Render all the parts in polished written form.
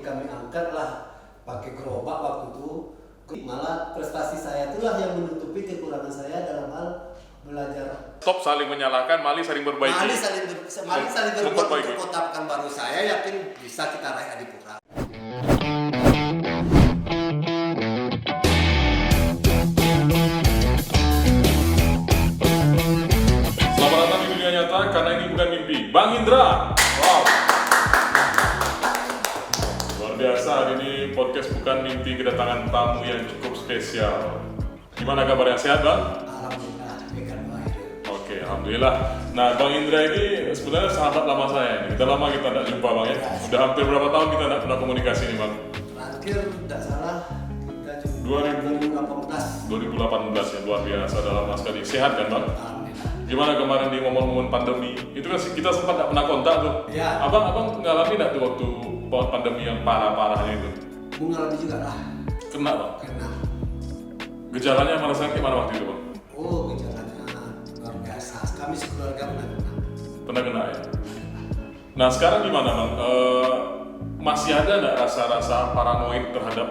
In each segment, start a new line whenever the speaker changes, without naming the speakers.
kami angkat lah pakai gerobak waktu itu. Malah prestasi saya itulah yang menutupi kekurangan saya dalam hal belajar.
Stop saling menyalahkan, mari saling berbaiki.
Mari saling berbuat untuk kota Pekanbaru. Saya yakin bisa kita raih Adipura.
Selamat datang di dunia nyata karena ini bukan mimpi. Bang Indra. Wow. Luar biasa, ini podcast bukan mimpi, kedatangan tamu yang cukup spesial. Gimana kabarnya, sehat Bang?
Alhamdulillah, dekat baik.
Oke, alhamdulillah. Nah, Bang Indra ini sebenarnya sahabat lama saya. Udah lama kita tidak jumpa Bang ya. Sudah hampir berapa tahun kita tidak pernah komunikasi nih Bang?
Terakhir tidak salah kita jumpa
2018 ya, luar biasa, udah lama sekali. Sehat kan Bang?
Alhamdulillah.
Gimana kemarin di momen-momen pandemi? Itu kan kita sempat tidak pernah kontak tuh.
Ya.
Abang ngalami nggak tuh waktu pandemi yang parah-parahnya itu?
Mengalami juga lah.
Kena Bang?
Kena.
Gejalanya merasakan gimana waktu itu Bang?
Oh, gejalanya luar biasa. Kami sekeluarga pernah.
Pernah kena ya? Nah sekarang gimana Bang? Masih ada nggak rasa-rasa paranoid terhadap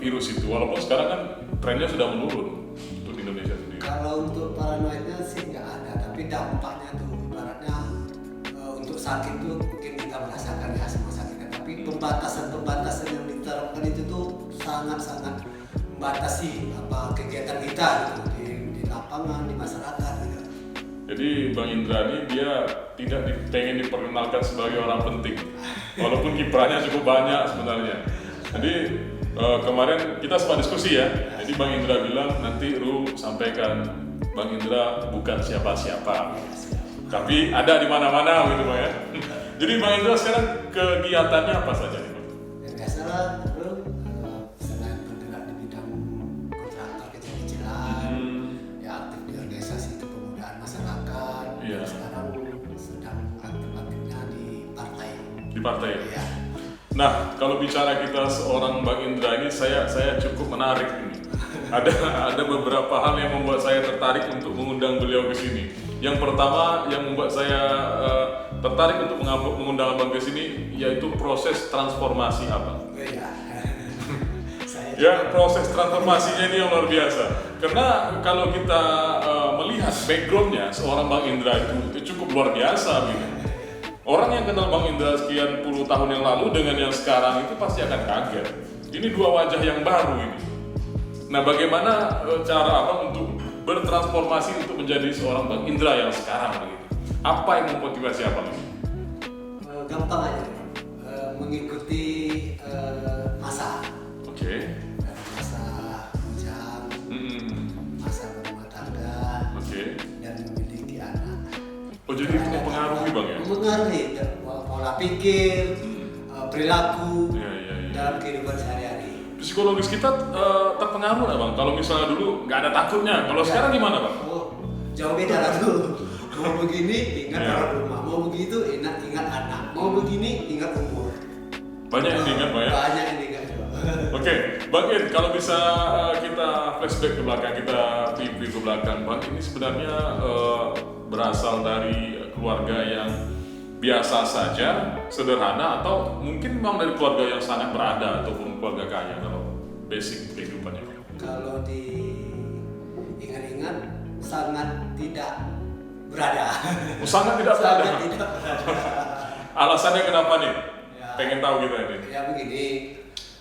virus itu? Walaupun sekarang kan trennya sudah menurun untuk di Indonesia sendiri.
Kalau untuk paranoidnya sih nggak ada, tapi dampaknya tuh ibaratnya untuk sakit tuh mungkin kita merasakan ya semua sakitnya, tapi pembatasan yang diterapkan itu tuh sangat-sangat membatasi apa kegiatan kita gitu di lapangan, di masyarakat gitu.
Jadi Bang Indra ini dia tidak pengen diperkenalkan sebagai orang penting, walaupun kiprahnya cukup banyak sebenarnya. Jadi kemarin kita sempat diskusi ya. Jadi Bang Indra bilang nanti Ru sampaikan Bang Indra bukan siapa-siapa, tapi ada di mana-mana gitu Bang ya. Jadi Bang Indra sekarang kegiatannya apa saja nih Bang?
Ya biasalah bro, selain bergerak di bidang kontraktor kecil-kecilan, ya aktif di organisasi kepemudaan masyarakat.
Iya.
Sekarang sedang aktif-aktifnya di partai.
Di partai.
Ya.
Nah, kalau bicara kita seorang Bang Indra ini, saya cukup menarik ini. Ada beberapa hal yang membuat saya tertarik untuk mengundang beliau ke sini. Yang pertama yang membuat saya tertarik untuk mengundang Abang ke sini yaitu proses transformasi Abang.
Iya.
Ya, proses transformasinya ini yang luar biasa. Karena kalau kita melihat backgroundnya seorang Bang Indra itu cukup luar biasa gitu. Orang yang kenal Bang Indra sekian puluh tahun yang lalu dengan yang sekarang itu pasti akan kaget. Ini dua wajah yang baru ini. Nah, bagaimana cara Abang untuk bertransformasi untuk menjadi seorang Bang Indra yang sekarang begitu? Apa yang memotivasi Abang ini?
Gampang aja, mengikuti masa.
Oke.
Dari masa bujang, masa berumah tangga, dan memiliki anak.
Oh, jadi itu mempengaruhi Bang ya?
Mempengaruhi pola pikir, perilaku
Iya.
dalam kehidupan sehari-hari.
Psikologis kita terpengaruh nggak Bang? Kalau misalnya dulu nggak ada takutnya, kalau sekarang gimana Bang?
Oh, jauh beda lah tuh. Mau begini ingat orang rumah, mau begitu ingat anak, mau begini ingat umur.
Banyak yang diingat Bang ya?
Banyak yang diingat.
Oke, Bang In, kalau bisa kita flashback ke belakang, kita review ke belakang, Bang ini sebenarnya berasal dari keluarga yang biasa saja, sederhana, atau mungkin memang dari keluarga yang sangat berada ataupun keluarga kaya kalau basic kehidupannya.
Kalau diingat-ingat sangat tidak berada.
Oh, sangat tidak berada.
Sangat tidak berada.
Alasannya kenapa nih?
Ya.
Pengen tahu kita ini.
Ya begini,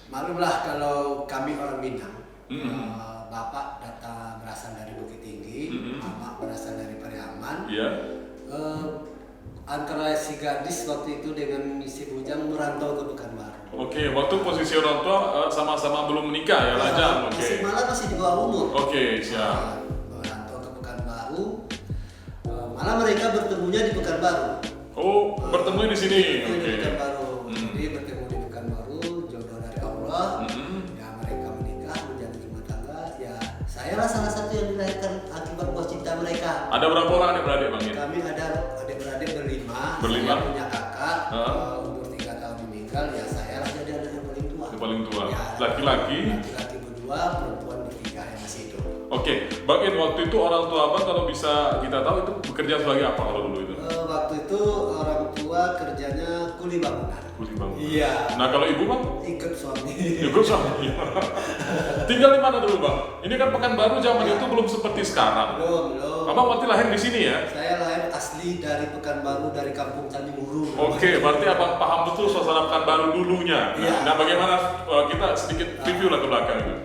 maklumlah kalau kami orang Minang, bapak berasal dari Bukit Tinggi, mama berasal dari Pariaman.
Iya.
Antara si gadis waktu itu dengan si bujang merantau ke Pekanbaru.
Oke, waktu posisi orang tua sama-sama belum menikah ya, lajang. Oke.
Masih di bawah umur.
Oke, siap.
Merantau ke Pekanbaru. Malah mereka bertemunya di Pekanbaru.
Oh, bertemu di sini.
Di
Oke.
Pekanbaru. Jadi bertemu di Pekanbaru, jodoh dari Allah. Ya mereka menikah menjadi rumah tangga. Ya saya lah salah satu yang dilahirkan akibat buah cinta mereka.
Ada berapa orang adik-beradik Bang In?
Kami ada adik-beradik berlima.
Berlima?
Saya punya kakak umur 3 tahun meninggal. Ya saya lah jadi anak yang paling tua.
Yang paling tua.
Ya,
Laki-laki?
Laki-laki berdua, perempuan bertiga yang masih hidup.
Oke, Bang In, waktu itu orang tua Abang kalau bisa kita tahu itu bekerja sebagai apa kalau dulu itu?
Waktu itu orang tua kerjanya kuli bangunan.
Kuli bangunan.
Iya.
Nah kalau ibu bang?
Ikut suami.
Ikut suami. Tinggal di mana dulu bang? Ini kan Pekanbaru zaman itu belum seperti sekarang.
Belum.
Abang berarti lahir di sini ya?
Saya lahir asli dari Pekanbaru, dari kampung Tanjung.
Oke, berarti abang paham betul suasana Pekanbaru dulunya.
Iya.
Nah bagaimana kita sedikit review lah ke belakang itu?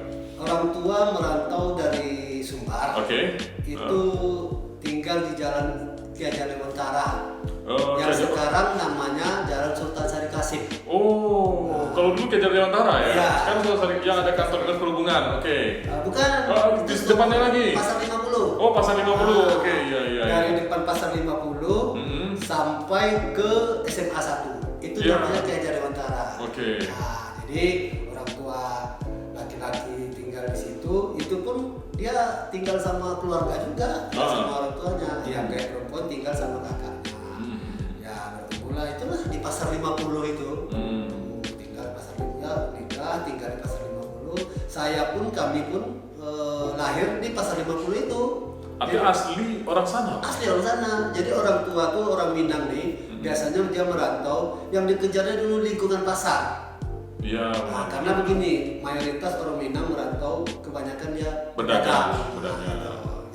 Orang tua merantau dari Sumbar.
Oke.
Itu tinggal di Jalan Ki Hajar Dewantara.
Oh,
yang
Hajar-
sekarang namanya Jalan Sultan Syarif Qasim.
Oh, kalau dulu Ki Hajar Dewantara ya?
Iya.
Sekarang sudah sering yang ada kantor dinas perhubungan. Oke.
Bukan.
Oh, di depannya lagi?
Pasar 50.
Oh, pasar 50. Oke, iya.
Dari depan pasar 50
Mm-hmm.
sampai ke SMA 1. Itu
Iya.
namanya Ki Hajar Dewantara.
Oke.
Nah, jadi orang tua laki-laki tinggal di situ, itu pun dia tinggal sama keluarga juga, sama orang tuanya. Yang kayak perempuan tinggal sama kakaknya. Ya bertemulah itulah di pasar 50 itu. Tinggal di pasar 50, nikah, tinggal di pasar 50. Kami pun lahir di pasar 50 itu.
Artinya asli orang sana?
Asli orang sana. Jadi orang tua tuh orang Minang nih, biasanya dia merantau, yang dikejarnya dulu lingkungan pasar.
Iya.
Nah, karena begini, mayoritas orang Minang merantau kebanyakan dia
Berdagang.
Gitu.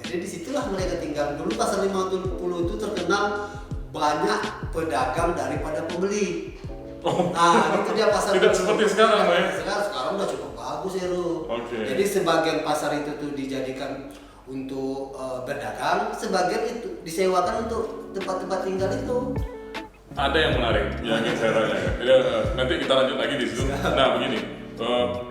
Jadi disitulah mereka tinggal. Dulu pasar 50 itu terkenal banyak pedagang daripada pembeli.
Oh.
Nah, itu dia pasar.
Tidak seperti sekarang, ya?
Sekarang udah cukup bagus ya, Ru.
Oke.
Jadi sebagian pasar itu tuh dijadikan untuk berdagang, sebagian itu disewakan untuk tempat-tempat tinggal itu.
Ada yang menarik yang ingin saya tanya. Ya, nanti kita lanjut lagi di situ. Nah begini,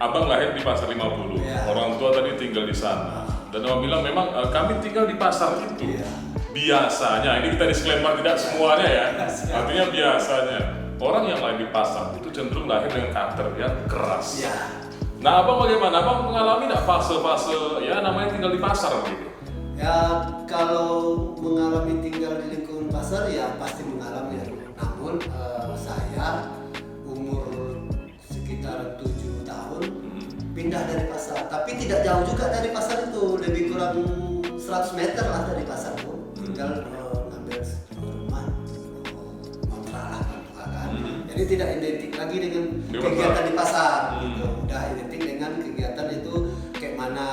abang lahir di pasar 50,
Ya.
orang tua tadi tinggal di sana. Dan abang bilang memang kami tinggal di pasar itu.
Ya.
Biasanya, ini kita disclaimer tidak semuanya ya.
Siap.
Artinya biasanya orang yang lahir di pasar itu cenderung lahir dengan karakter yang keras.
Ya.
Nah abang bagaimana? Abang mengalami nggak fase-fase ya namanya tinggal di pasar gitu?
Ya, kalau mengalami tinggal di lingkungan pasar ya pasti mengalami. Namun saya umur sekitar 7 tahun pindah dari pasar, tapi tidak jauh juga dari pasar itu, lebih kurang 100 meter lah dari pasar itu. Tinggal ngambil rumah, kontrak lah kan. Jadi tidak identik lagi dengan kegiatan di pasar. Gitu. Udah identik dengan kegiatan itu kayak mana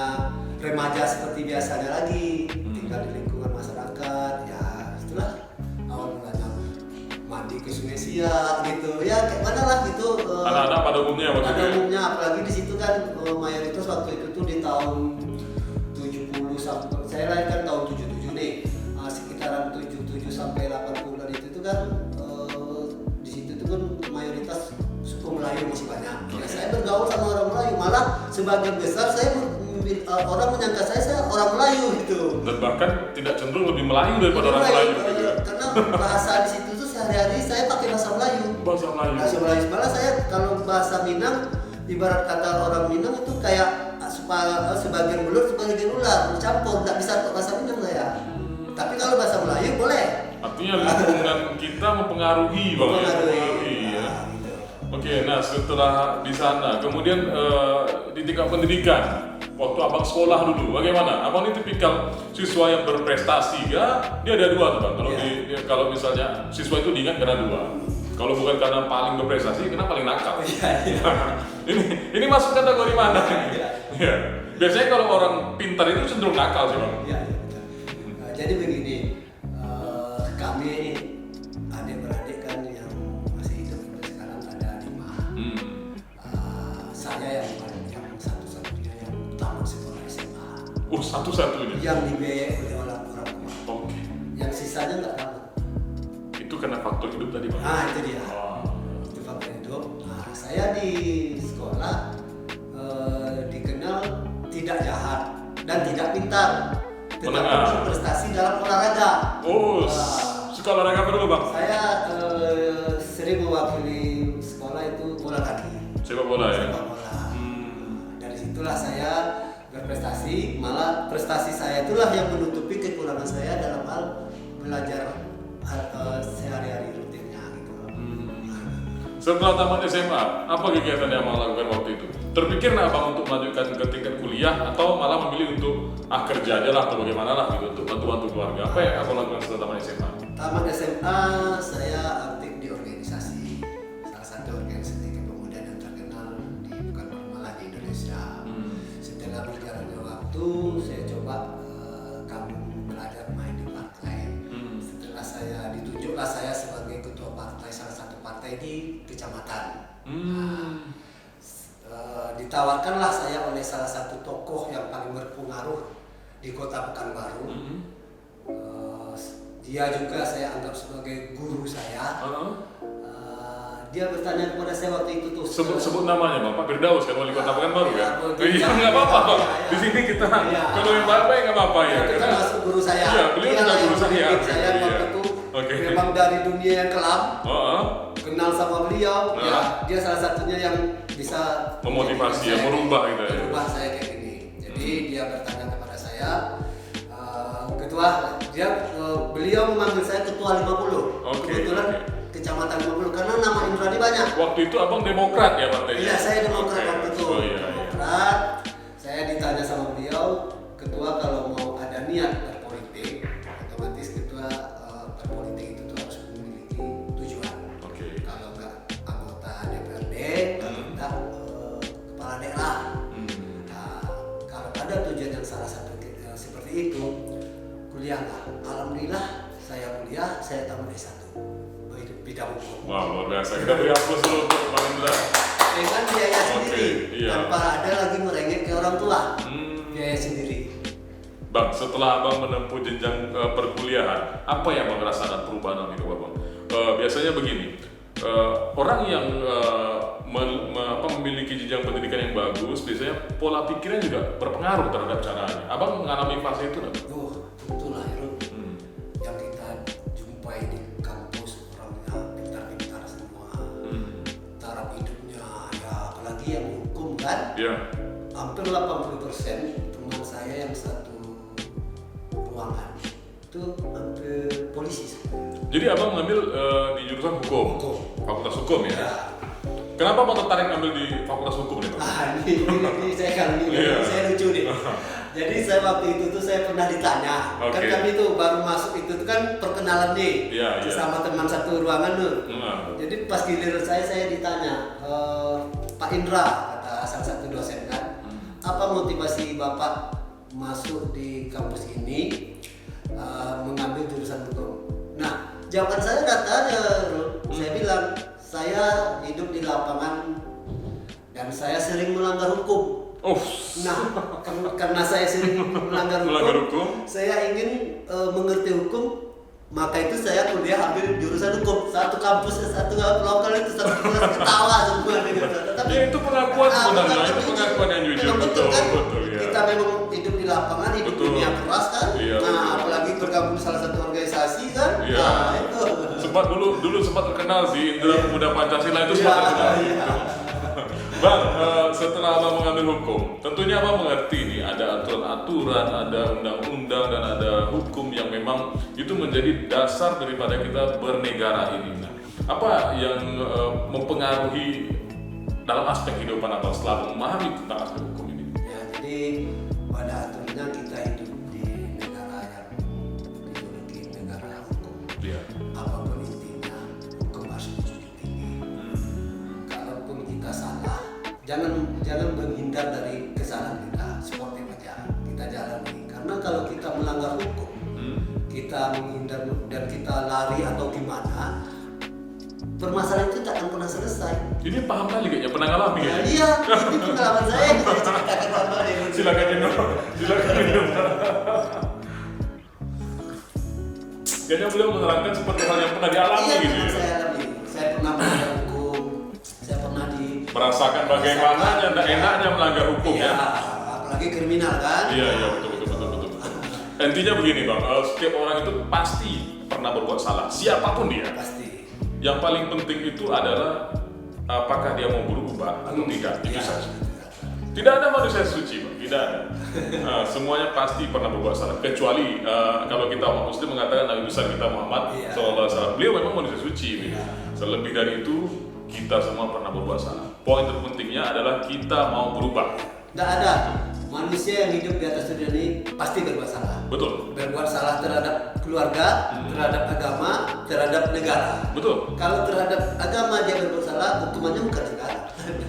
remaja seperti biasanya lagi, tinggal di lingkungan masyarakat. Ya itulah awal mulanya mandi ke Sungai Siak gitu. Ya kayak mana lah gitu.
Anak-anak pada umumnya waktu
Pada
itu ya?
umumnya, apalagi di situ kan mayoritas waktu itu tuh di tahun 70 sampai saya lahir kan tahun 77 nih. Sekitaran 77 sampai 80-an itu tuh kan di situ tuh kan mayoritas suku Melayu masih banyak. Ya, saya bergaul sama orang Melayu, malah sebagian besar orang menyangka saya orang Melayu gitu.
Dan bahkan tidak cenderung lebih Melayu daripada orang Melayu gitu ya?
Karena bahasa di situ tuh sehari-hari saya pakai bahasa Melayu.
Bahasa Melayu.
Bahasa Melayu. Malah saya kalau bahasa Minang, ibarat kata orang Minang itu kayak sebagian bulat, sebagian ular, bercampur, nggak bisa untuk bahasa Minang saya. Tapi kalau bahasa Melayu boleh.
Artinya lingkungan kita mempengaruhi bang ya?
Mempengaruhi.
Ya.
Nah, gitu.
Oke, nah setelah di sana, kemudian di tingkat pendidikan, waktu abang sekolah dulu, bagaimana? Abang ini tipikal siswa yang berprestasi ya? Dia ada dua tuh bang. Kalau kalau misalnya siswa itu diingat karena dua. Kalau bukan karena paling berprestasi, karena paling nakal.
Iya.
ini masuk kategori mana?
Iya.
Ya. Biasanya kalau orang pintar itu cenderung nakal sih bang.
Iya, betul. Jadi begini, kami adik-beradik kan yang masih hidup sampai sekarang ada 5. Saya yang satu-satunya yang tamat sekolah SMA.
Satu-satunya.
Yang dibiayai oleh orang tua.
Oke.
Yang sisanya nggak tamat.
Itu karena faktor hidup tadi bang.
Nah itu dia.
Oh.
Itu faktor hidup. Nah saya di sekolah dikenal tidak jahat dan tidak pintar, tetapi berprestasi dalam olahraga.
Suka olahraga apa dulu bang?
Saya sering mewakili sekolah itu bola kaki.
Sepak bola ya?
Sepak bola. Dari situlah saya berprestasi, malah prestasi saya itulah yang menutupi kekurangan saya dalam hal belajar sehari-hari rutinnya gitu.
Setelah tamat SMA, apa kegiatan yang abang lakukan waktu itu? Terpikir nggak abang untuk melanjutkan ke tingkat kuliah atau malah memilih untuk kerja aja lah atau bagaimana lah gitu untuk bantu-bantu keluarga? Apa yang abang lakukan setelah tamat SMA?
Tamat SMA saya aktif di organisasi. ditawarkanlah saya oleh salah satu tokoh yang paling berpengaruh di kota Pekanbaru. Dia juga saya anggap sebagai guru saya. Dia bertanya kepada saya waktu itu tuh.
Sebut namanya Bang, Pak Firdaus kan wali kota Pekanbaru ya? Iya, nggak
ya,
apa-apa Bang.
Ya.
Di sini kita kalau yang baik nggak apa-apa ya.
Itu termasuk guru saya.
Iya, beliau juga guru saya.
Saya waktu itu memang dari dunia yang kelam. Kenal sama beliau, ya dia salah satunya yang bisa
memotivasi, ya, merubah gitu ya.
Merubah saya kayak gini. Jadi dia bertanya kepada saya, ketua, beliau memanggil saya ketua 50. Kebetulan kecamatan 50 karena nama Indradi banyak.
Waktu itu abang Demokrat ya partainya?
Iya, saya Demokrat waktu itu.
Iya.
Demokrat. Saya ditanya sama beliau, ketua kalau mau ada niat berpolitik, otomatis ketua berpolitik itu tuh harus memiliki tujuan. Kalau nggak anggota DPRD, kalau nggak kepala daerah. Nah, kalau ada tujuan yang salah satu seperti itu, kuliahlah. Alhamdulillah saya kuliah, saya tamat S1 bidang hukum.
Wah, luar biasa. Kita beri aplaus dulu untuk Bang Indra.
Dengan biaya sendiri, tanpa ada lagi merengek ke orang tua. Biaya sendiri.
Bang, setelah abang menempuh jenjang perkuliahan, apa yang abang rasakan perubahan dalam hidup abang? Biasanya begini, orang yang memiliki jenjang pendidikan yang bagus, biasanya pola pikirnya juga berpengaruh terhadap caranya. Abang mengalami fase itu nggak?
Betul lah, yang kita jumpai di kampus orangnya pintar-pintar semua, taraf hidupnya, ya apalagi yang hukum kan? Hampir 80% teman saya yang satu ruangan itu hampir polisi sebenarnya.
Jadi abang mengambil di jurusan hukum, fakultas hukum ya? Kenapa abang tertarik ambil di fakultas hukum nih Bang?
Ini saya kali ini saya lucu nih. Jadi saya waktu itu tuh saya pernah ditanya, kan kami tuh baru masuk itu tuh kan perkenalan nih sama teman satu ruangan tuh. Jadi pas giliran saya ditanya, Pak Indra, kata salah satu dosen kan, apa motivasi Bapak masuk di kampus ini mengambil jurusan hukum? Nah, jawaban saya datanya, saya bilang, saya hidup di lapangan dan saya sering melanggar hukum. Nah, karena saya sering melanggar hukum, saya ingin mengerti hukum, maka itu saya kuliah ambil jurusan hukum. Satu kampus, satu lokal itu satu kelas ketawa semua dengan saya. Tapi
ya itu pengakuan sebenarnya, itu pengakuan yang jujur.
Betul kan?
Ya.
Kita memang hidup di lapangan, hidup dunia keras kan. Nah, apalagi bergabung di salah satu organisasi kan. Nah, itu.
Dulu sempat terkenal sih Indra Pemuda Pancasila itu sempat terkenal. Bang, setelah abang mengambil hukum, tentunya abang mengerti nih ada aturan-aturan, ada undang-undang dan ada hukum yang memang itu menjadi dasar daripada kita bernegara ini. Nah, apa yang mempengaruhi dalam aspek kehidupan abang setelah memahami tentang aspek hukum ini?
Ya, jadi pada aturannya kita hidup di negara yang dijuluki negara hukum. Apapun intinya, hukum harus dijunjung tinggi. Kalaupun kita salah, jangan menghindar dari kesalahan kita, sportif aja kita jalani. Karena kalau kita melanggar hukum, kita menghindar dan kita lari atau gimana, permasalahan itu tak akan pernah selesai.
Ini paham kali kayaknya, pernah ngalamin ya?
Iya, ini pengalaman saya ceritakan sama dia.
Silakan Jeno. Kayaknya beliau menerangkan seperti hal yang pernah dialami gitu ya.
Saya alami. Saya pernah melanggar hukum. Saya pernah
merasakan bagaimana enaknya melanggar hukum ya.
Apalagi kriminal kan?
Iya betul. Intinya begini Bang, setiap orang itu pasti pernah berbuat salah, siapapun dia.
Pasti.
Yang paling penting itu adalah apakah dia mau berubah atau tidak. Itu saja. Tidak ada manusia suci, Bang. Tidak ada. Semuanya pasti pernah berbuat salah. Kecuali kalau kita umat Muslim mengatakan Nabi besar kita Muhammad SAW, beliau memang manusia suci. Selebih dari itu, kita semua pernah berbuat salah. Poin terpentingnya adalah kita mau berubah.
Tidak ada manusia yang hidup di atas dunia ini pasti berbuat salah.
Betul.
Berbuat salah terhadap keluarga, terhadap agama, terhadap negara.
Betul.
Kalau terhadap agama dia berbuat salah, hukumannya bukan negara.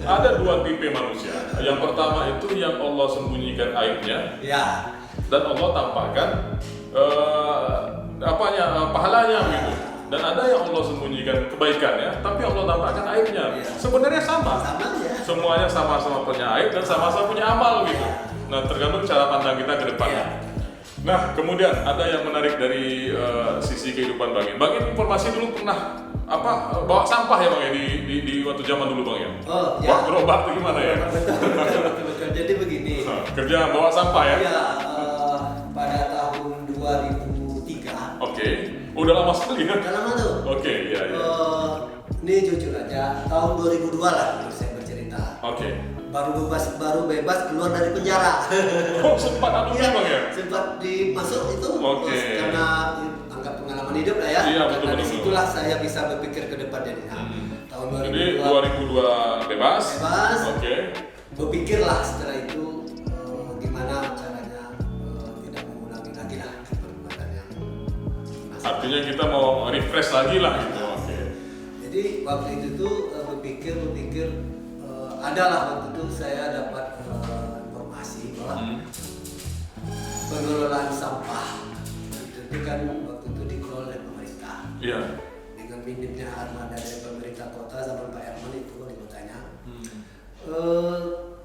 Ada dua tipe manusia. Yang pertama itu yang Allah sembunyikan aibnya, dan Allah tampakkan pahalanya gitu. Dan ada yang Allah sembunyikan kebaikannya, tapi Allah tampakkan aibnya. Sebenarnya sama Semuanya sama-sama punya aib dan sama-sama punya amal gitu. Nah, tergantung cara pandang kita ke depannya. Nah, kemudian ada yang menarik dari sisi kehidupan Bang In. Bang In informasi dulu pernah bawa sampah ya Bang ya di waktu zaman dulu Bang ya?
Oh,
bawa gerobak itu gimana ya?
Betul. Jadi begini.
Kerja bawa sampah ya?
Iya, pada tahun 2003.
Oke. Udah lama sekali kan?
Udah lama tuh.
Oke, iya.
Ini jujur aja, tahun 2002 lah dulu saya bercerita.
Oke.
Baru bebas keluar dari penjara.
Oh, sempat
Iya,
Bang ya?
sempat dimasuk itu.
Oke.
Karena anggap pengalaman hidup lah ya.
Iya,
Karena
betul.
disitulah saya bisa berpikir ke depan jadinya. Tahun 2002.
Jadi 2002 bebas. Oke.
Berpikirlah setelah itu gimana caranya tidak mengulangi lagi lah perbuatan yang
Artinya kita mau refresh lagi lah gitu. Oke.
Jadi waktu itu tuh berpikir adalah waktu itu saya dapat informasi bahwa pengelolaan sampah itu kan waktu itu dikelola oleh pemerintah.
Iya.
Dengan minimnya armada dari pemerintah kota zaman Pak Herman itu di kotanya.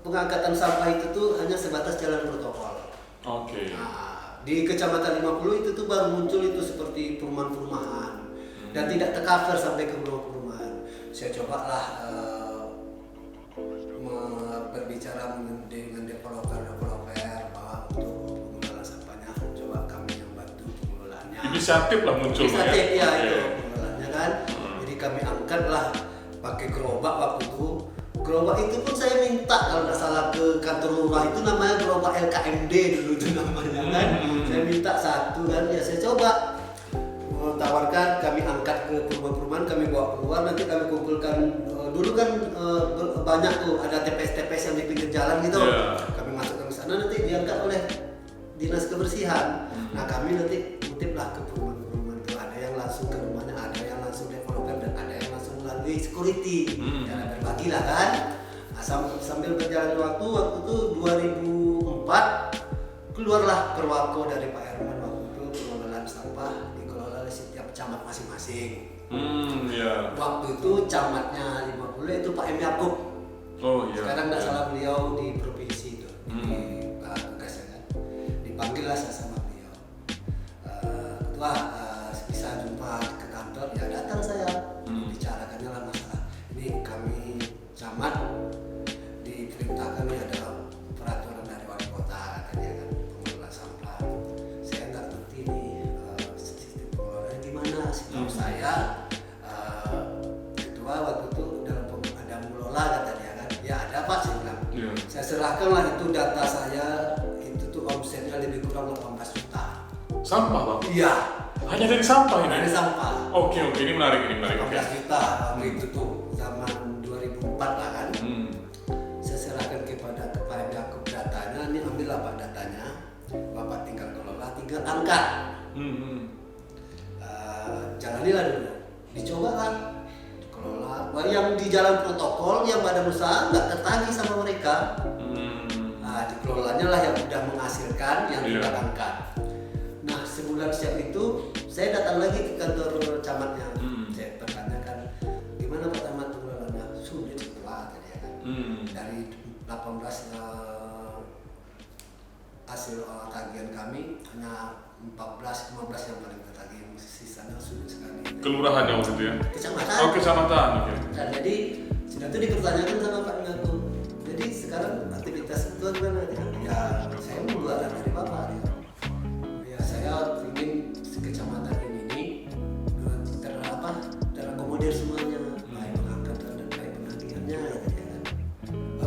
Pengangkatan sampah itu tuh hanya sebatas jalan protokol.
Oke.
Nah, di Kecamatan 50 itu tuh baru muncul itu seperti perumahan-perumahan dan tidak tercover sampai ke perumahan. Saya cobalah berbicara dengan developer bahwa untuk pengelolaan sampahnya coba kami yang bantu pengelolaannya.
Inisiatif lah muncul
Inisiatif ya
Oke.
itu pengelolaannya kan. Jadi kami angkatlah pakai gerobak waktu itu. Gerobak itu pun saya minta kalau nggak salah ke kantor lurah itu namanya gerobak LKMD dulu itu namanya kan. Saya minta satu kan ya saya coba tawarkan, kami angkat ke perumahan-perumahan, kami bawa keluar, nanti kami kumpulkan dulu kan banyak tuh ada TPS-TPS yang di pinggir jalan gitu. Kami masukkan ke sana nanti diangkat oleh dinas kebersihan. Nah kami nanti kutiplah ke perumahan-perumahan itu, ada yang langsung ke rumahnya, ada yang langsung developer dan ada yang langsung melalui security. Karena berbagilah kan. Nah, sambil berjalan waktu itu 2004 keluarlah perwako dari Pak Herman waktu itu pengelolaan sampah dikelola oleh setiap camat masing-masing. Waktu itu camatnya 50 itu Pak M. Yakub.
Oh iya.
Sekarang nggak salah beliau di provinsi itu, di tugasnya kan. Dipanggil lah saya sama beliau. Ketua bisa jumpa ke kantor, ya datang saya. Bicarakannya lah masalah. Ini kami camat diperintahkan ya ada peraturan dari wali kota katanya kan pengelola sampah. Saya nggak ngerti nih sistem pengelolaan gimana. Setahu saya ketua waktu itu dalam ada mengelola kata dia kan. Ya ada Pak saya bilang. Saya serahkanlah itu data saya itu tuh omsetnya lebih kurang 18 juta.
Sampah Bang?
Iya.
Hanya dari sampah ini?
Dari sampah.
Oke, ini menarik.
18 juta waktu itu tuh zaman 2004 lah kan. Saya serahkan kepada Pak Yakub datanya, ini ambillah Pak datanya, Bapak tinggal kelola, tinggal angkat. Jalanilah dulu, dicoba kan, dikelola. Wah, yang di jalan protokol, yang badan usaha nggak tertagih sama mereka. Nah, dikelolanya lah yang udah menghasilkan, yang tinggal angkat. Nah, sebulan siap itu, saya datang lagi ke kantor camatnya. Saya pertanyakan, gimana Pak Camat pengelolaannya? Sulit setelah tadi ya kan. Dari 18 hasil tagihan kami hanya 14-15 yang paling tertagih, sisanya sulit sekali.
Kelurahan yang waktu itu ya?
Kecamatan.
Oh, kecamatan. Oke.
Dan jadi sudah itu dipertanyakan sama Pak Ngaku. Jadi sekarang aktivitas itu gimana? Ya saya mengeluarkan dari Bapak. Ya saya ingin kecamatan ini terakomodir semuanya, baik pengangkatan dan baik penagihannya ya kan.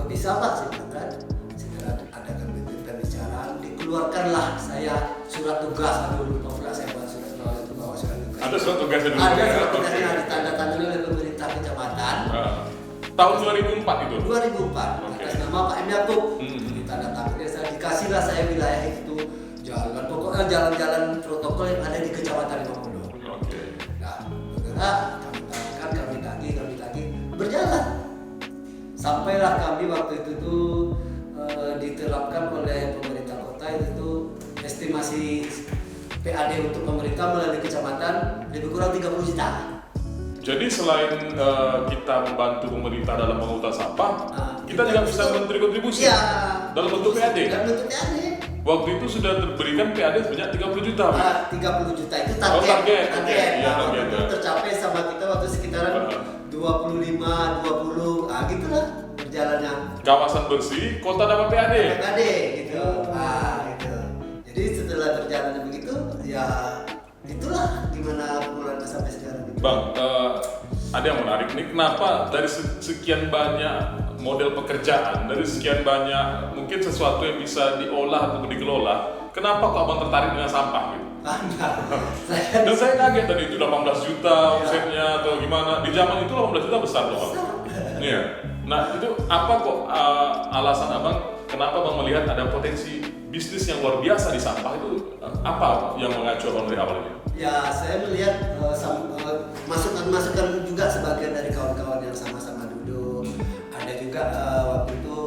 Bisa Pak saya bilang kan. Segera adakan pembicaraan, dikeluarkanlah saya surat tugas. Aduh lupa pula saya bawa surat tugas.
Ada surat tugasnya dulu?
Ada surat tugasnya ditandatangani oleh pemerintah kecamatan.
Tahun 2004 itu?
2004, atas nama Pak M. Yakub. Ditandatangani, saya dikasihlah saya wilayah itu jalan, pokoknya jalan-jalan protokol yang ada di Kecamatan 50. Nah, bergerak, kami tagih, berjalan. Sampailah kami waktu itu tuh diterapkan oleh pemerintah kota itu tuh estimasi PAD untuk pemerintah melalui kecamatan lebih kurang 30 juta.
Jadi selain kita membantu pemerintah dalam mengutar sampah, kita tidak bisa memberi kontribusi
Iya.
dalam bentuk PAD.
Dalam bentuk PAD.
Waktu itu sudah terberikan PAD sebanyak 30 juta.
30 juta itu target.
Oh, target. Iya,
Nah,
target.
itu tercapai sama kita waktu sekitaran 25, 20, gitulah berjalannya.
Kawasan bersih, kota dapat PAD.
PAD gitu. Gitu. Jadi setelah berjalannya begitu, ya itulah gimana pengelolaan sampai sekarang. Gitu.
Bang, ada yang menarik nih, kenapa dari sekian banyak model pekerjaan, dari sekian banyak mungkin sesuatu yang bisa diolah atau dikelola, kenapa kok abang tertarik dengan sampah gitu? Dan saya kaget tadi itu 18 juta omsetnya atau gimana, di zaman itu 18 juta besar loh bang. Iya. Nah itu apa kok alasan abang, kenapa bang melihat ada potensi bisnis yang luar biasa di sampah itu, apa yang mengacu abang dari awal ini?
Ya, saya melihat masukan-masukan juga sebagian dari kawan-kawan yang sama-sama duduk. Ada juga waktu itu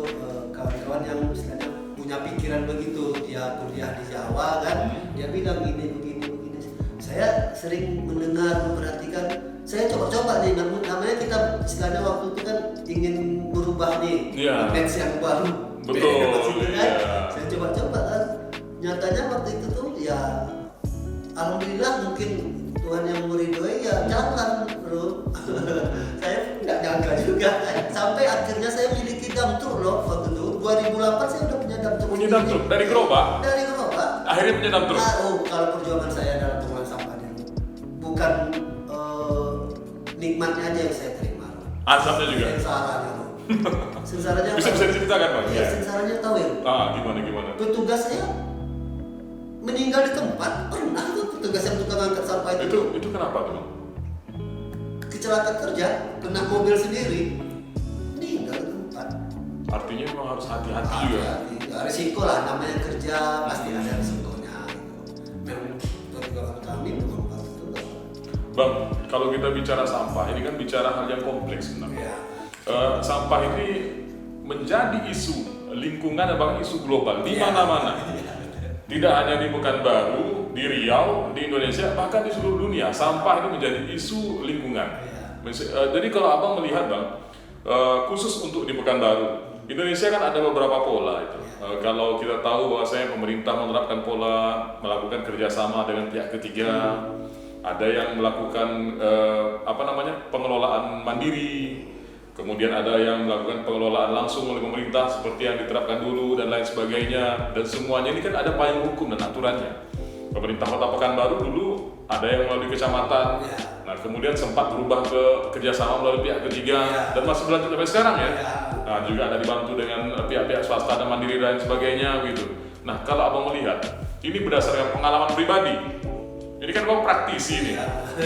kawan-kawan yang misalnya punya pikiran begitu, dia kuliah di Jawa kan, dia bilang begini. Saya sering mendengar, memperhatikan, saya coba-coba nih, namanya kita istilahnya waktu itu kan ingin merubah nih, image yang baru.
Betul,
kan? Saya coba-coba kan, nyatanya waktu itu tuh ya alhamdulillah mungkin Tuhan yang meridhoi ya jalan bro. Saya nggak nyangka juga sampai akhirnya saya miliki dump truck loh waktu itu 2008 saya udah punya dump truck.
Punya dump truck dari gerobak?
Dari gerobak.
Akhirnya punya dump truck?
Kalau perjuangan saya dalam pengelolaan sampahnya bukan nikmatnya aja yang saya terima.
Asapnya juga?
Sengsaranya loh. Sengsaranya
bisa diceritakan bang?
Ya, sengsaranya tahu ya.
Gimana?
Petugas saya meninggal di tempat, pernah tuh petugas yang tukang angkat sampah itu.
Itu kenapa tuh?
Kecelakaan kerja, kena mobil sendiri, meninggal di tempat.
Artinya memang harus hati-hati juga.
Risiko lah, namanya kerja pasti ada risikonya. Memang petugas kami memang itu.
Bang, kalau kita bicara sampah, ini kan bicara hal yang kompleks sebenarnya. Sampah ini menjadi isu lingkungan dan isu global di mana-mana. Tidak hanya di Pekanbaru, di Riau, di Indonesia, bahkan di seluruh dunia, sampah ini menjadi isu lingkungan. Jadi kalau abang melihat bang, khusus untuk di Pekanbaru, Indonesia kan ada beberapa pola itu. Kalau kita tahu bahwasanya pemerintah menerapkan pola melakukan kerjasama dengan pihak ketiga, ada yang melakukan pengelolaan mandiri. Kemudian ada yang melakukan pengelolaan langsung oleh pemerintah seperti yang diterapkan dulu dan lain sebagainya, dan semuanya ini kan ada payung hukum dan aturannya. Pemerintah Kota Pekanbaru dulu ada yang melalui kecamatan, nah kemudian sempat berubah ke kerjasama melalui pihak ketiga dan masih berlanjut sampai sekarang ya. Nah juga ada dibantu dengan pihak-pihak swasta dan mandiri dan sebagainya gitu. Nah kalau abang melihat ini berdasarkan pengalaman pribadi, ini kan abang praktisi nih,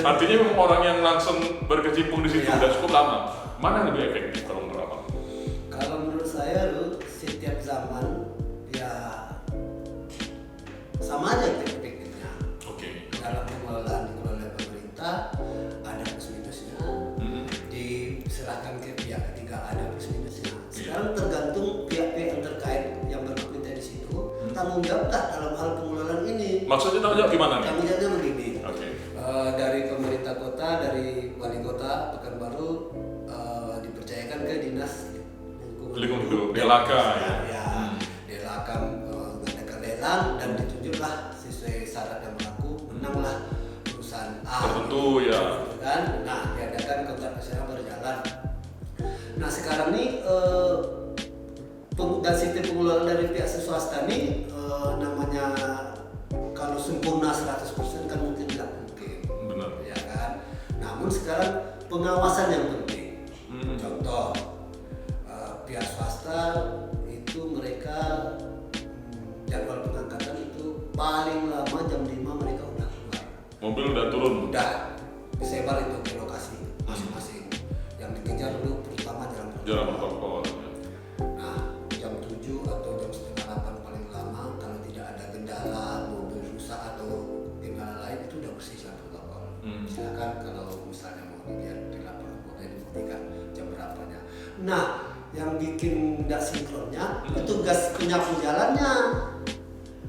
artinya memang orang yang langsung berkecimpung di situ dan cukup lama. Mana yang lebih efektif kalau menurut abang?
Kalau menurut saya loh, setiap zaman ya sama aja efektifnya. Dalam pengelolaan oleh pemerintah ada plus minusnya, diserahkan ke pihak ketiga ada plus minusnya. Sekarang tergantung pihak-pihak yang terkait yang berkomitmen di situ tanggung jawab dalam hal pengelolaan ini.
Maksudnya tanggung jawab gimana?
Tanggung jawabnya begini.
Dari
pemerintah kota, dari wali kota Pekanbaru dipercayakan ke dinas
lingkungan hidup, DLHK
DLHK mengadakan lelang dan ditunjuklah sesuai syarat yang berlaku, menanglah perusahaan A
tertentu ya
kan. Nah diadakan kontrak kerja berjalan. Nah sekarang nih dan sistem pengelolaan dari pihak swasta nih namanya kalau sempurna 100% kan mungkin tidak mungkin.
Benar.
Ya kan. Namun sekarang pengawasan yang penting. Contoh pihak swasta itu mereka jadwal pengangkatan itu paling lama jam 5 mereka udah keluar.
Mobil udah turun.
Udah disebar itu ke lokasi masing-masing. Yang dikejar dulu pertama jalan protokol. Nah jam 7 atau jam setengah 8 paling lama kalau tidak ada kendala mobil rusak atau kendala lain itu udah bersih jalan protokol. Silakan kalau misalnya mau dilihat di lapangan boleh dibuktikan jam berapanya. Nah yang bikin tidak sinkronnya petugas penyapu jalannya.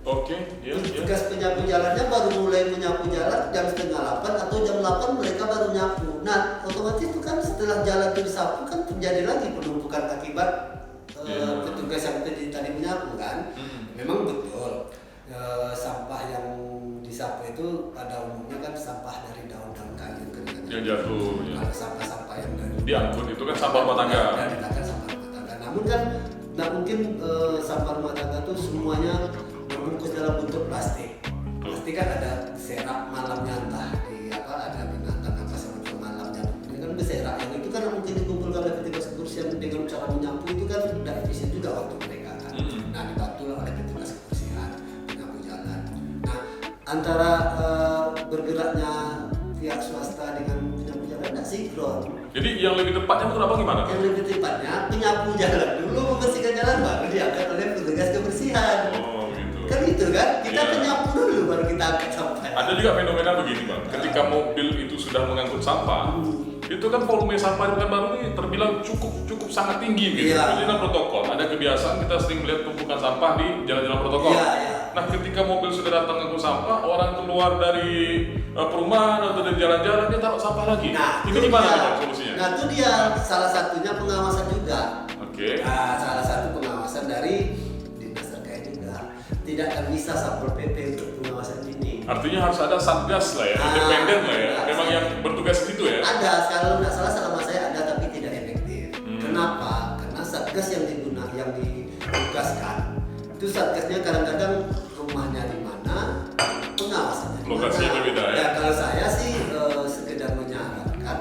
Petugas penyapu jalannya baru mulai menyapu jalan jam setengah 8 atau jam 8 mereka baru nyapu. Nah otomatis itu kan setelah jalan itu disapu kan terjadi lagi penumpukan akibat petugas yang tadi menyapu kan. Memang betul sampah yang disapu itu pada umumnya kan sampah dari daun-daun kayu kan.
Yang jatuh.
Kalau sampah-sampah yang dari
diangkut itu kan sampah rumah tangga.
Dan dikatakan sampah rumah tangga. Namun kan nggak mungkin sampah rumah tangga itu semuanya berbungkus dalam bentuk plastik. Pasti kan ada serak malamnya, entah di apa, ada binatang apa semacam malamnya. Ini kan berserak, yang itu kan mungkin dikumpulkan oleh petugas kebersihan dengan cara menyapu, itu kan tidak efisien juga waktu mereka kan. Nah, dibantu oleh petugas kebersihan menyapu jalan. Nah, antara bergeraknya pihak swasta dengan penyapu jalan tidak sinkron.
Jadi yang lebih tepatnya menurut Abang gimana?
Yang lebih tepatnya penyapu jalan dulu membersihkan jalan, baru diangkat oleh petugas kebersihan.
Oh gitu.
Kan itu kan, kita
Iya.
penyapu dulu baru kita angkat sampah.
Ada juga fenomena begini Bang, ketika mobil itu sudah mengangkut sampah, itu kan volume sampah di Pekanbaru ini terbilang cukup sangat tinggi gitu.
Iya.
Jadi dalam protokol, ada kebiasaan kita sering melihat tumpukan sampah di jalan-jalan protokol.
Iya, iya.
Nah, ketika mobil sudah datang mengangkut sampah, orang keluar dari perumahan atau dari jalan-jalan dia taruh sampah lagi.
Nah,
ini
itu
gimana
dia.
Bang solusinya?
Nah, itu dia salah satunya pengawasan juga.
Oke.
Nah, salah satu pengawasan dari dinas terkait juga. Tidak akan bisa Satpol PP untuk pengawasan ini.
Artinya harus ada satgas lah ya,
Ah,
independen lah ya.
iya.
Memang yang bertugas di situ ya.
Ada, kalau nggak salah selama saya ada tapi tidak efektif. Kenapa? Karena satgas yang ditugaskan itu satgasnya kadang-kadang rumahnya di mana, pengawasannya di mana.
Lokasinya berbeda ya.
Ya, kalau saya sih sekedar menyarankan,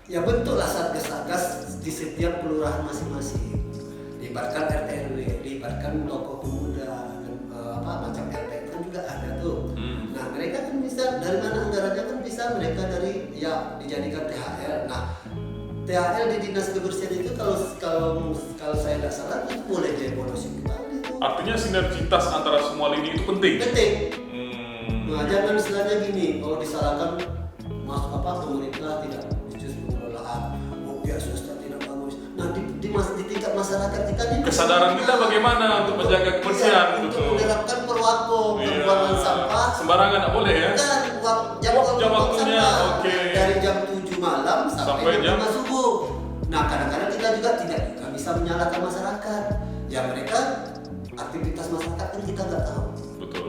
ya bentuklah satgas-satgas di setiap kelurahan masing-masing. Libatkan RT RW, libatkan tokoh pemuda dan macam RT kan juga ada tuh. Nah, mereka kan bisa dari mana anggarannya kan bisa mereka dari ya dijadikan THL. Nah, THL di dinas kebersihan itu kalau saya tidak salah itu boleh dibonusin kembali tuh.
Artinya sinergitas antara semua lini itu penting.
Penting.
Hmm.
Nah, jangan istilahnya gini, kalau disalahkan pemerintah tidak becus pengelolaan, pihak swasta tidak bagus. Nah, di tingkat masyarakat kita ini
Kesadaran kita bagaimana untuk menjaga kebersihan
untuk
gitu.
menerapkan perwako pembuangan sampah.
Sembarangan nggak boleh ya.
Kan jam
Jam waktunya,
sampah.
oke.
Dari jam 7 malam sampai jam 5 subuh. Nah, kadang-kadang kita juga tidak bisa menyalahkan masyarakat. Ya mereka aktivitas masyarakat kan kita nggak tahu.
Betul.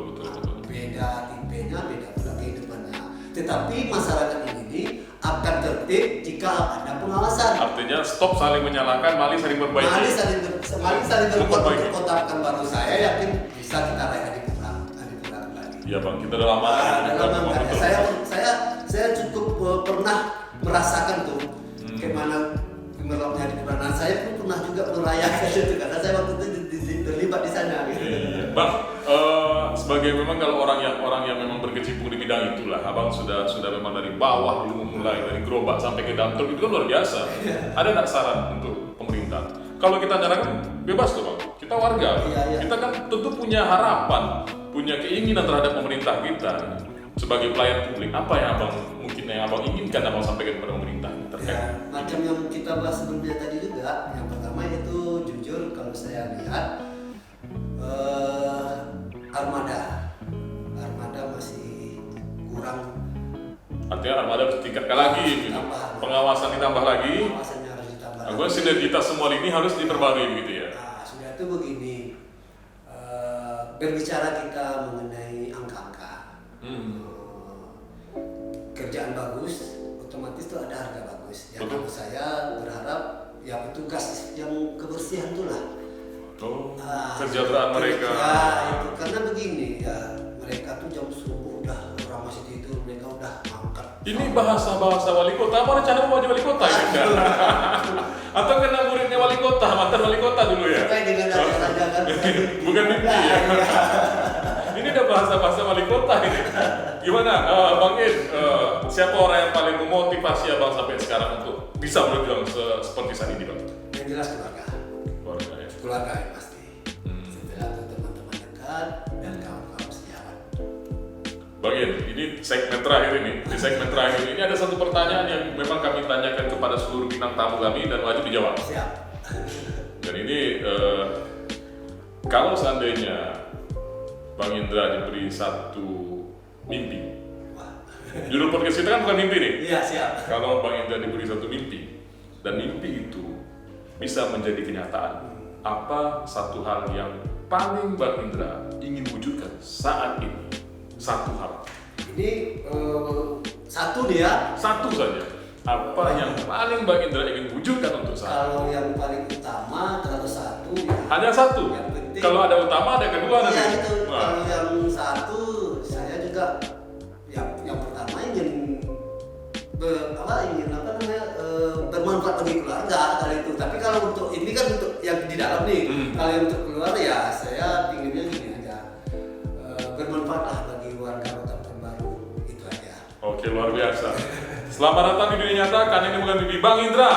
Beda tipenya, beda pula kehidupannya. Tetapi masyarakat ini akan tertib jika ada pengawasan.
Artinya stop saling menyalahkan, mari saling
Mari
memperbaiki.
saling berbuat
Memperbaiki.
untuk kota Pekanbaru. Saya yakin bisa kita raih Adipura kembali.
Iya Bang, kita udah lama.
Dalam saya cukup pernah merasakan tuh bagaimana gemerlapnya di Adipura. Nah, saya pun pernah juga merayakan itu karena saya waktu itu terlibat di sana. Gitu.
Iya. Bang, sebagai memang kalau orang yang memang berkecimpung di bidang itulah, Abang sudah memang dari bawah dulu mulai dari gerobak sampai ke dump truck itu kan luar biasa. Ada nggak saran untuk pemerintah? Kalau kita nyarakan bebas tuh Bang, kita warga,
Iya.
kita kan tentu punya harapan, punya keinginan terhadap pemerintah kita sebagai pelayan publik. Apa yang Abang inginkan Abang sampaikan kepada pemerintah terkait?
Ya, macam yang kita bahas sebelumnya tadi juga. Yang pertama itu jujur kalau saya lihat armada masih kurang.
Artinya armada harus ditingkatkan lagi, gitu. Pengawasan ditambah lagi.
Pengawasannya harus ditambah.
Nah, sinergitas semua ini harus diperbarui gitu ya.
Nah, sudah itu begini, berbicara kita mengenai angka-angka, kerjaan bagus, otomatis itu ada harga bagus. Ya,
Betul.
kalau saya berharap ya petugas yang kebersihan itulah.
Kesejahteraan mereka.
Ya, itu karena begini ya, mereka tuh jam subuh udah orang masih tidur, mereka udah mangkat.
Ini bahasa wali kota, apa rencana mau jadi wali kota ya? Atau kena muridnya wali kota, mantan wali kota dulu ya?
Supaya dengan jangan
Bukan mimpi ya? Ini udah bahasa wali kota ini. Gimana, Bang In? Siapa orang yang paling memotivasi Abang sampai sekarang untuk bisa berjuang seperti saat ini, Bang?
Yang jelas keluarga.
Keluarga ya.
Keluarga yang pasti. Setelah itu teman-teman dekat dan kawan-kawan sejawat.
Bang In, ini segmen terakhir ini. Di segmen terakhir ini ada satu pertanyaan yang memang kami tanyakan kepada seluruh bintang tamu kami dan wajib dijawab.
Siap.
Dan ini kalau seandainya Bang Indra diberi satu mimpi, judul podcast kita kan bukan mimpi nih.
Iya, siap.
Kalau Bang Indra diberi satu mimpi dan mimpi itu bisa menjadi kenyataan, apa satu hal yang paling Bang Indra ingin wujudkan saat ini? Satu hal.
Ini satu dia.
Satu saja. Apa yang paling Bang Indra ingin wujudkan untuk saat ini?
Kalau yang paling utama, kalau satu ya.
Hanya satu.
Yang penting.
Kalau ada utama, ada kedua
Iya,
nanti.
itu.
Nah,
Kalau yang satu, saya juga yang pertama ingin bermanfaat bagi keluarga kali itu. Tapi kalau untuk ini kan untuk yang di dalam nih. Kalau yang untuk keluar ya saya pinginnya gini aja, bermanfaat lah bagi warga Kota Pekanbaru, itu aja.
Oke, luar biasa. Selamat datang di dunia nyata, karena ini bukan mimpi Bang Indra.